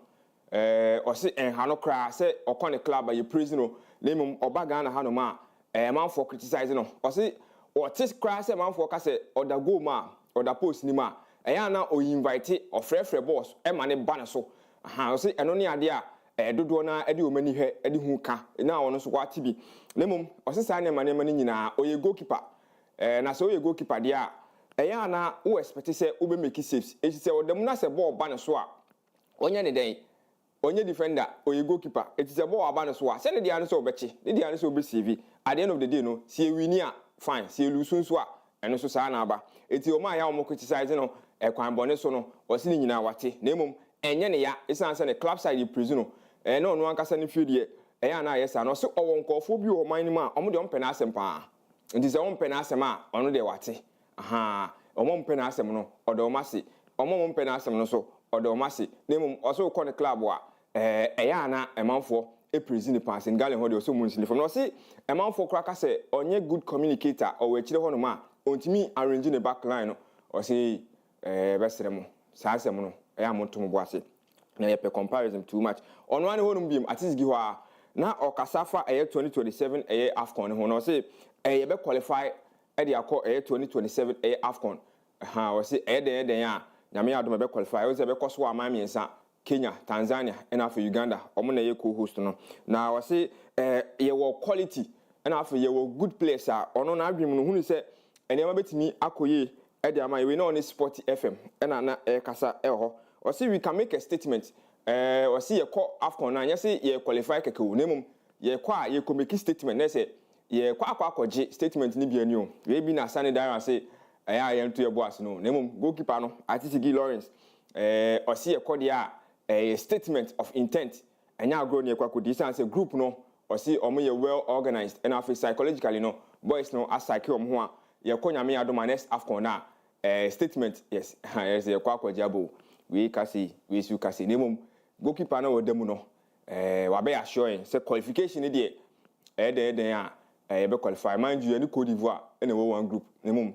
ɔse ɛnha no koraa sɛ ɔkɔ ne club a yɛ praise no na mmom ɔba Ghana ha nom a manfoɔ criticize no ɔse ɔte koraa sɛ manfoɔ ka sɛ ɔda goal mu a ɔda post ni mu a ɛyɛ ana ɔyi invite ɔfrɛfrɛ boss ɛma ne ba ne so ɔse ɛno ne adeɛ a dodoɔ na ɛde ɔmani hwɛ ɛde hu ka na ɔno nso kwate bi na mmom ɔse saa nneɛma no nyinaa ɔyɛ goalkeeper na sɛ ɔyɛ goalkeeper deɛ a ɛyɛ ana wo expect sɛ wo be make saves eti sɛ ɔdam na sɛ ball ba ne so a ɔnyɛ ne den ɔnyɛ defender ɔyɛ goalkeeper eti sɛ ball aba ne so a sɛ ne deɛ no sɛ ɔbɛkye ne deɛ no sɛ ɔbɛsave at the end of the day no sɛ wini a fine sɛ lose nso a ɛno so saa na aba eti ɔmo ayɛ ɔmo criticize no ɛkwan bɔne so no ɔse ne nyinaa wate na mmom ɛnyɛ ne ya ɛsan sɛ ne club side prison no na ɔno ankasa ne fie deɛ ɛyɛ ana ayɛ saa no ɔse ɔwɔ nkɔɔfoɔ bi wɔ ɔman no mu a ɔmo deɛ ɔmpɛ n'asɛm paa nti sɛ ɔmpɛ n'asɛm a ɔno deɛ wate ɔmo mpɛ n'asɛm no ɔde ɔmo ase ɔmo mpɛ n'asɛm no so ɔde ɔmo ase na mmom ɔse ɔkɔ ne club a ɛyɛ ana ɛmanfoɔ prison ne paa St Gallen hɔ deɛ ɔse ɔmo nsini fam na ɔse ɛmanfoɔ koraa ka sɛ ɔnyɛ good communicator ɔwɔ akyire hɔ nom a ɔntumi arrange ne backline no ɔse bɛsrɛ mo saa asɛm no ɛyɛ a moto mo bo ase na yɛpɛ comparison too much ɔno ane hɔ nom biem atisigi hɔ a na ɔkasa fa ɛyɛ 2027 ɛyɛ AFCON ne ho na ɔse yɛbɛ qualify ɛde akɔ ɛyɛ 2027 ɛyɛ AFCON ɔse ɛyɛ den a nyame adom ɛbɛ qualify ɔse ɛbɛkɔ so aman mmiɛnsa Kenya Tanzania ɛna afei Uganda ɔmo na yɛ co-host no na ɔse yɛwɔ quality ɛna afei yɛwɔ good players a ɔno na adwene mu no hunu sɛ nneɛma bɛtumi akɔ yie ɛde ama yɛwe na ɔne Sport FM ɛna na ɛkasa ɛwɔ hɔ ɔse we can make a statement ɔse yɛkɔ AFCON na nyɛ sɛ yɛ qualify kɛkɛ wo na mmom yɛkɔ a yɛkɔ make statement na sɛ yɛkɔ akɔgye statement ne bi ani o we bi na Sani Dara sɛ ɛyɛ a yɛnto yɛbɔ ase no na mmom goalkeeper no Atisigi Lawrence ɔse yɛkɔ deɛ a statement of intent ɛnyɛ agorɔ ne yɛkɔ akɔdi san sɛ group no ɔse ɔmo yɛ well organized ɛna afei psychologically no boys no asake ɔmo ho a yɛkɔ nyame adom next AFCON na statement yes yɛkɔ akɔgye abo we kasi we su kasi na mmom goalkeeper no wɔda mu no wabɛyɛ assuring sɛ qualification ne deɛ ɛyɛ a yɛbɛ qualify mind you any Cote d'Ivoire ɛna ɛwɔ one group na mmom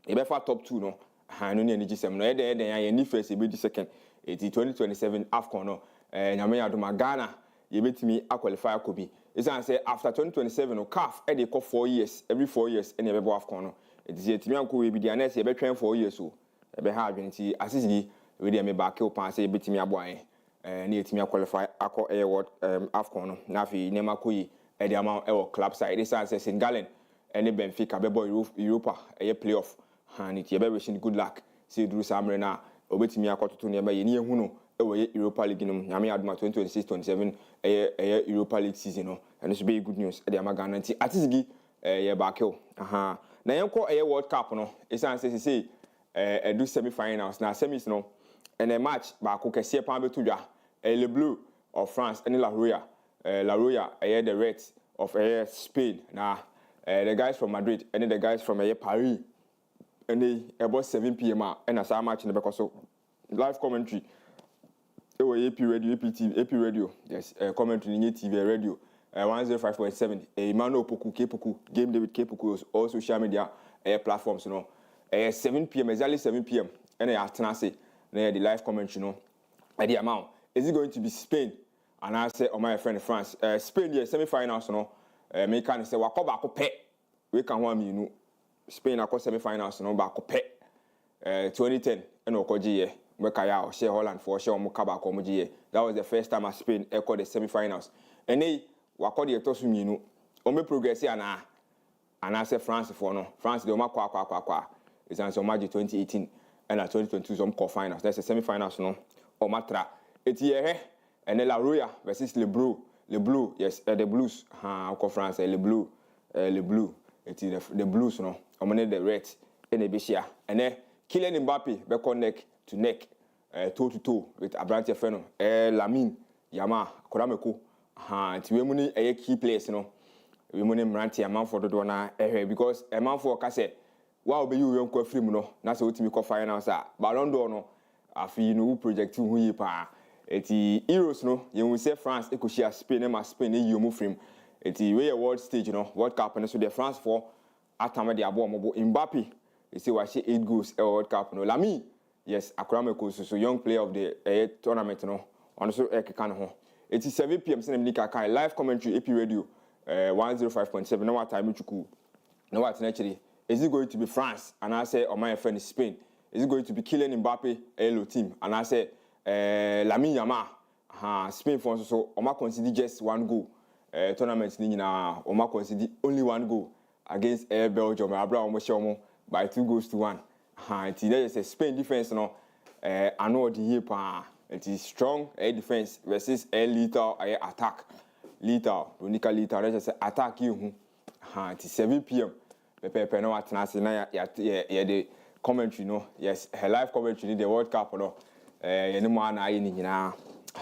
yɛbɛfa top 2 no no ne ani gisɛm no ɛyɛ a yɛni first yɛbɛdi second eti 2027 AFCON no nyame adom Ghana yɛbɛtumi aqualify akɔ bi ɛsan sɛ after 2027 no CAF ɛde kɔ 4 years every 4 years ɛna yɛbɛbɔ AFCON no eti sɛ yɛtumi ankɔ wɔ bi deɛ anɛs yɛbɛtwɛn 4 years o ɛbɛha adwene ti asisi we deɛ me baake o paa sɛ yɛbɛtumi aboa yɛn ne yɛtumi aqualify akɔ ɛyɛ world AFCON no na afei nneɛma kɔ yi ɛde ama ɛwɔ club side ɛsan sɛ St Gallen ɛne Benfica bɛbɔ Europa ɛyɛ playoff ne ti yɛbɛwish good luck sɛ duru saa mmerɛ no a obetimi akototo ne ba ye ne ehu no e wo Europa League no nyame adoma 2026-27 Europa League season no and so be good news e dey ama Ghana nti atisigi ye baako aha na yenko World Cup no esan say do semi-finals na semis no and a match baako kese pan beto dwa Le Bleu of France and La Roya the Reds of Spain na the guys from Madrid and the guys from Paris and they about 7 p.m. and as a match in the back so live commentary AP radio yes commentary in TV radio 105.7 Emmanuel Poku Kepoku Game David Kepoku all social media platforms 7 p.m. exactly 7 p.m. and I say the live commentary at the amount is it going to be Spain and I say my friend France Spain the semi-finals me can say wako baako pɛ we can want me Spain akɔ semi-finals baako pɛ 2010 and okoji we kaya share Holland for share omo baako omo giye that was the first time Spain echo the semi-finals and they wako the etosu mienu omo progress and I say France for no France the omo kwa it's answer March 2018 and 2022 some call finals that's the semi-finals o matra eti and La Roya versus Le Bleu yes the Blues France Le Bleu eti the Blues omone the Reds and Bishia and then Kylian Mbappe be connect to neck toe to toe with Abrante Feno Lamine Yamal Kodameko eti we muni key players we muni Mranti Aman for do na because Aman for ka say wa obe you yon free mu na say otimi ko finals Ballon d'Or no afi no project hu yi pa eti Euros you will say France ekoshia Spain and Spain you move from eti we world stage World Cup and so the France for atama de abo mobo Mbappe you say wa she 8 goals World Cup Lami yes Akrameko so young player of the tournament on so ekeka no ho eti 7 p.m. Senem Kaka live commentary AP radio 105.7 na what time chuku na what actually is it going to be France and I say my friend Spain is it going to be Kylian Mbappe hello team and I say Lamine Yamal Spain for so Oma consider just 1 goal tournament ni na Oma consider only 1 goal against Belgium Abraham Omo by 2 goals to 1 it is a Spain defense I know the year pa it is strong defense versus lethal attack lethal unica lethal just attack you it is 7 p.m. Pepe no atnase na ya the commentary yes her live commentary the World Cup yene mo ana ayi ni nyina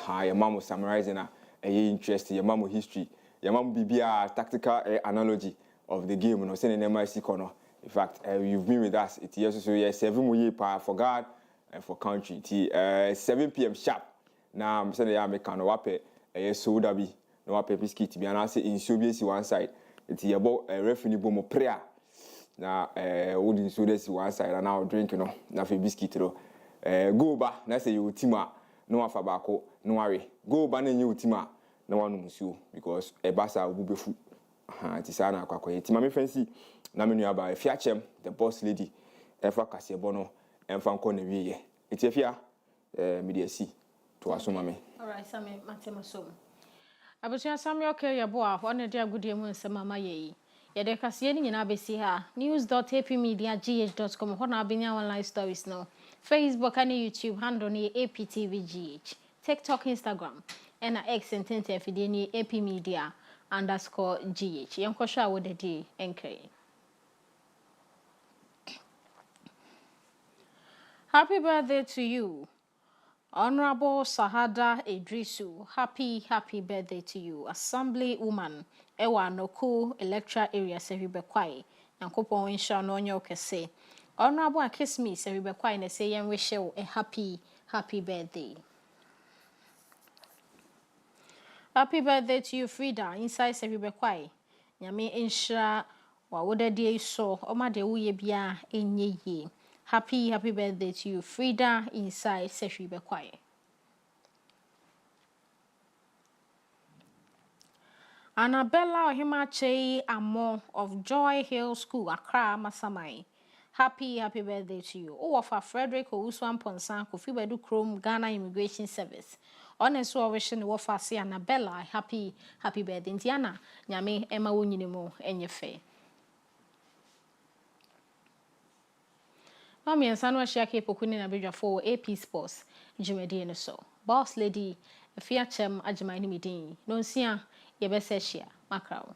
ya mamo summarizing na interest ya mamo history ya mamo bibia tactical analogy of the game say na MIC kono in fact you've been with us it yes so yes 7 mo year for God and for country 7 p.m. sharp na say na ya make no wape soda bi no wape biscuit bi na say insuo bi si one side it ye bo referee bo mo prayer na wodi soda si one side and now drink na fe biscuit go ba na say you team no afa baako no worry go ba na nyi team na wanu musuo because e basa obubefu ti sa na akwakoye ti mame fancy na menu aba Afia Kyem the boss lady efa kase bono emfa nko na wiye eti Afia media si to aso mame all right same matema so abusia same okay yebo a ho ne dia agudie mu nsema maye yede kase ni nyina besi ha news.apmediagh.com ho na abenya online stories no Facebook and YouTube handle ni APTVGH TikTok Instagram and X and Twitter ni APmedia_GH yankosha wodedi enkre. Happy birthday to you, Honorable Sahada Idrisu. Happy birthday to you, Assembly Woman Ewa Noku Electoral Area Sevibekwai. Yankopo insha no onyo kese. Honorable Akismi Sevibekwai ne say yen wish you a happy birthday. Happy birthday to you, Frida, inside Sevibekwai. Nyame insha wa wodadi so oma de uye bia enye ye. Happy birthday to you, Frida, inside Sevibekwai. Annabella Ohimache Amo of Joy Hill School, Accra, Masamai. Happy birthday to you. Oh, of Frederick Owuswan Ponsan, Kofi Bedu Chrome, Ghana Immigration Service. Honest wishing wofa si Annabella happy birthday. Indiana, nyame Emma Wunyinimo enyefe. Mami ensano ahia ke pokuni na bedwafo AP Sports Jumedi no so. Boss lady Afia Kyem Agyemang ni medin. No nsia ye be se hia makrawo.